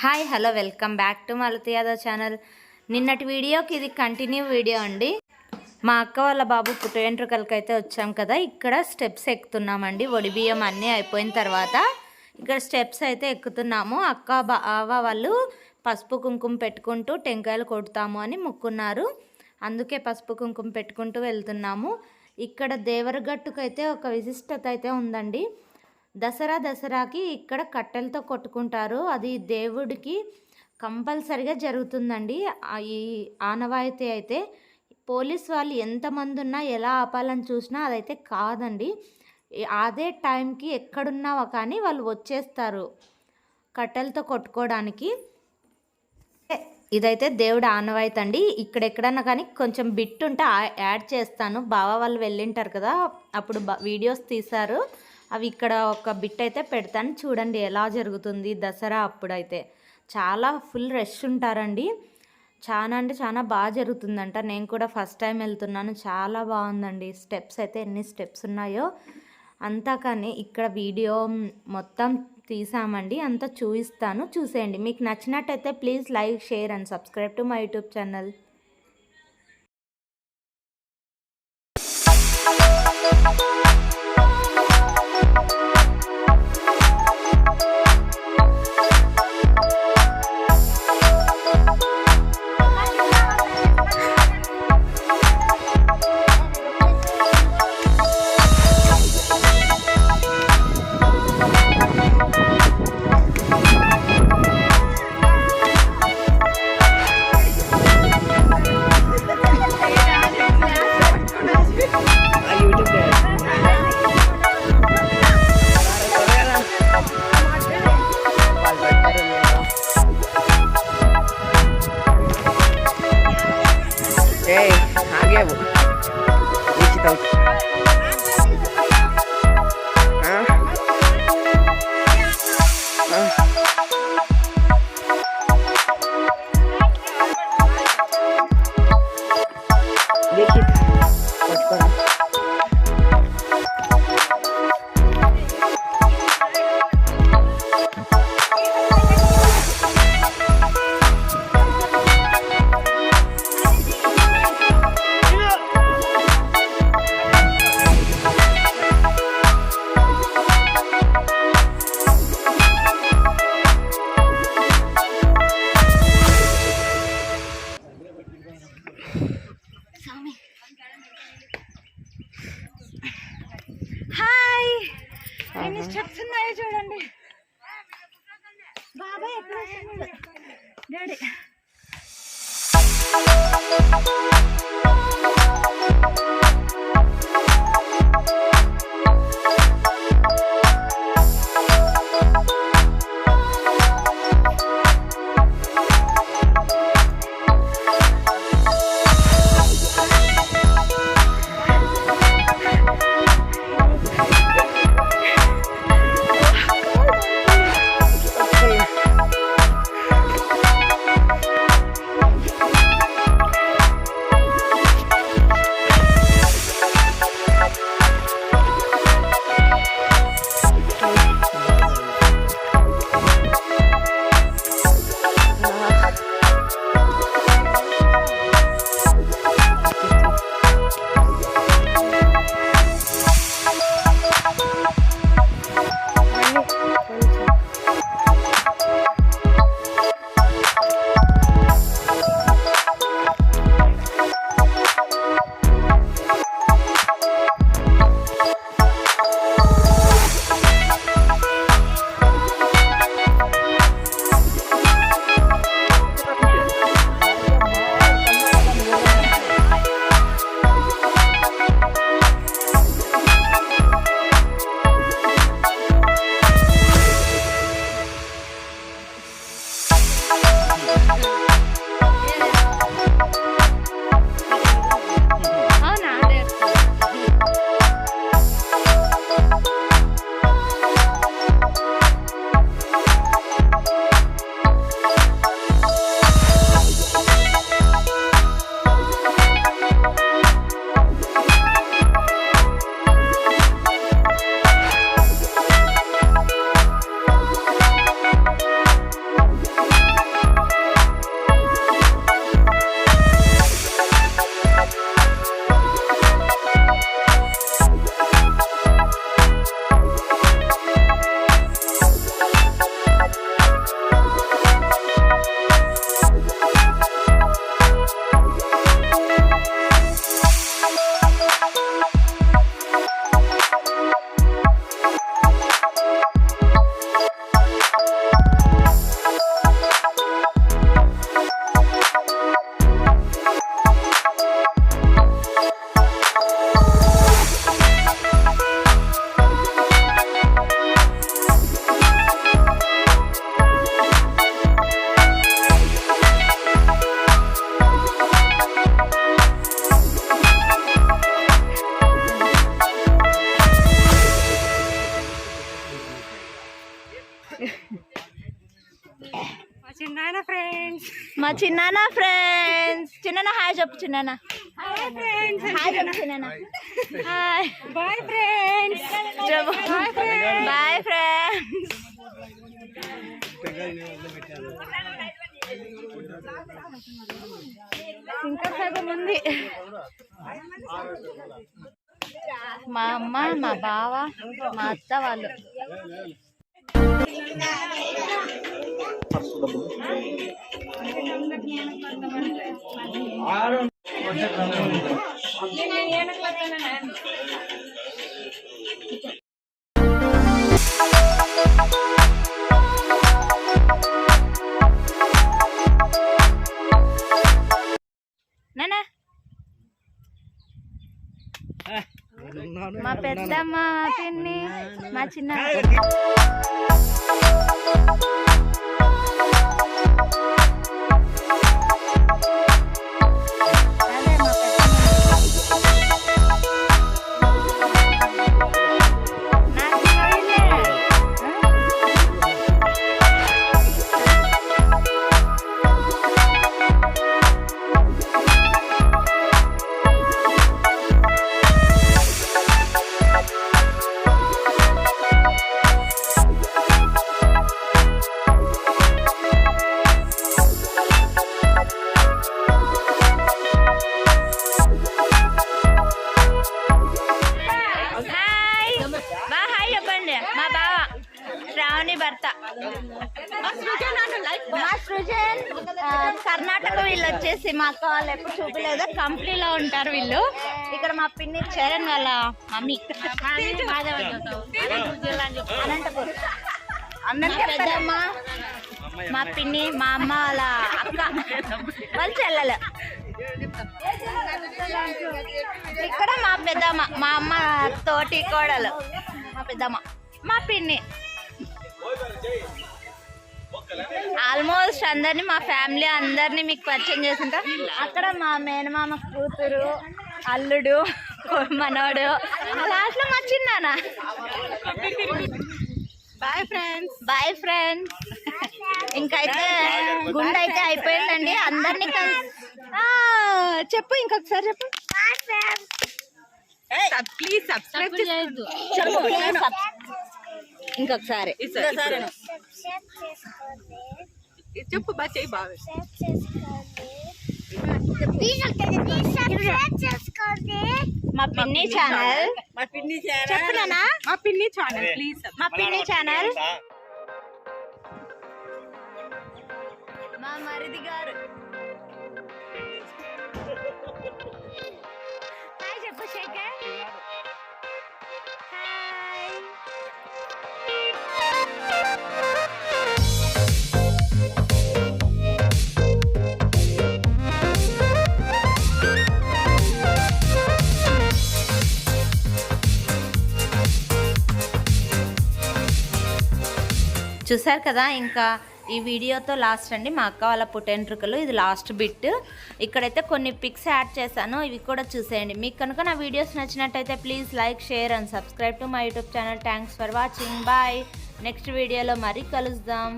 Hi hello welcome back to Malathi Yadav channel. నిన్నటి వీడియోకి ఇది కంటిన్యూ వీడియో అండి. మా అక్క వాళ్ళ బాబు పుట్టు వెంట్రుకలకి అయితే వచ్చాం కదా, ఇక్కడ స్టెప్స్ ఎక్కుతున్నామండి. ఒడి బియ్యం అన్నీ అయిపోయిన తర్వాత ఇక్కడ స్టెప్స్ అయితే ఎక్కుతున్నాము. అక్క బావ వాళ్ళు పసుపు కుంకుమ పెట్టుకుంటూ టెంకాయలు కొడతాము అని మొక్కున్నారు. అందుకే పసుపు కుంకుమ పెట్టుకుంటూ వెళ్తున్నాము. ఇక్కడ దేవరగట్టుకైతే ఒక విశిష్టత అయితే ఉందండి. దసరాకి ఇక్కడ కట్టెలతో కొట్టుకుంటారు. అది దేవుడికి కంపల్సరిగా జరుగుతుందండి. ఈ ఆనవాయితీ అయితే పోలీస్ వాళ్ళు ఎంతమంది ఉన్నా ఎలా ఆపాలని చూసినా అదైతే కాదండి. అదే టైంకి ఎక్కడున్నా కానీ వాళ్ళు వచ్చేస్తారు కట్టెలతో కొట్టుకోవడానికి. ఇదైతే దేవుడు ఆనవాయితీ అండి. ఇక్కడ ఎక్కడన్నా కానీ కొంచెం బిట్ ఉంటే యాడ్ చేస్తాను. బావ వాళ్ళు వెళ్ళింటారు కదా, అప్పుడు వీడియోస్ తీశారు. అవి ఇక్కడ ఒక బిట్ అయితే పెడతాను, చూడండి ఎలా జరుగుతుంది. దసరా అప్పుడైతే చాలా ఫుల్ రష్ ఉంటారండి. చాలా అంటే చాలా బాగా జరుగుతుందంట. నేను కూడా ఫస్ట్ టైం వెళ్తున్నాను, చాలా బాగుందండి. స్టెప్స్ అయితే ఎన్ని స్టెప్స్ ఉన్నాయో అంతా. కానీ ఇక్కడ వీడియో మొత్తం తీసామండి, అంతా చూపిస్తాను, చూసేయండి. మీకు నచ్చినట్టయితే please like, share and subscribe to my YouTube channel. Hi, ఎన్ని స్టెప్స్ ఉన్నాయో చూడండి. బాబాయ్ ఎక్కడ వస్తున్నాడు డాడీ. మా చిన్నాన్న ఫ్రెండ్స్. చిన్న హాయ్ చెప్పు. చిన్న హాయ్ చెప్పు. చిన్న hi. Bye friends. Bye friends. ఇంకా సగం ఉంది. మా అమ్మ, మా బావ, మా అత్త వాళ్ళు. నానా మా పెద్దమ్మ, పిన్ని, మా చిన్న భర్త మా సృజన్. కర్ణాటక వీళ్ళు వచ్చేసి మా అక్క వాళ్ళు ఎప్పుడు చూపలేదు, కంప్లీలో ఉంటారు వీళ్ళు. ఇక్కడ మా పిన్ని చరణ్ వాళ్ళ మమ్మీ అనంతపూర్. పెద్దమ్మ మా పిన్ని, మా అమ్మ వాళ్ళ అక్క వాళ్ళ చెల్లెలు. ఇక్కడ మా పెద్దమ్మ, మా అమ్మ తోటి కోడలు. మా పెద్దమ్మ, మా పిన్ని. ఆల్మోస్ట్ అందరినీ, మా ఫ్యామిలీ అందరినీ మీకు పరిచయం చేస్తుంటా. అక్కడ మా మేనమామ కూతురు, అల్లుడు, మనోడు, లాస్ట్ లో మా చిన్నాన్న. Bye friends. Bye friends. ఇంకైతే గుండె అయితే అయిపోయిందండి. అందరినీ చెప్పు, ఇంకొకసారి చెప్పు. ప్లీజ్ సబ్స్క్రైబ్ చేయొద్దు. చెప్పు ఇంకొకసారి. చెప్పు బాగా మా పిన్ని ఛానల్. చెప్పునా? మా పిన్ని ఛానల్ ప్లీజ్. మా పిన్ని ఛానల్. మా మరిది గారు హాయ్ చెప్పు. శేఖర్ హాయ్. చూసారు కదా, ఇంకా ఈ వీడియోతో లాస్ట్ అండి. మా అక్క వాళ్ళ పుట్టెంట్రుకలు ఇది లాస్ట్ బిట్. ఇక్కడైతే కొన్ని పిక్స్ యాడ్ చేశాను, ఇవి కూడా చూసేయండి. మీకు కనుక నా వీడియోస్ నచ్చినట్టయితే please like, share and subscribe to my YouTube channel. Thanks for watching. Bye. Next వీడియోలో మరీ కలుద్దాం.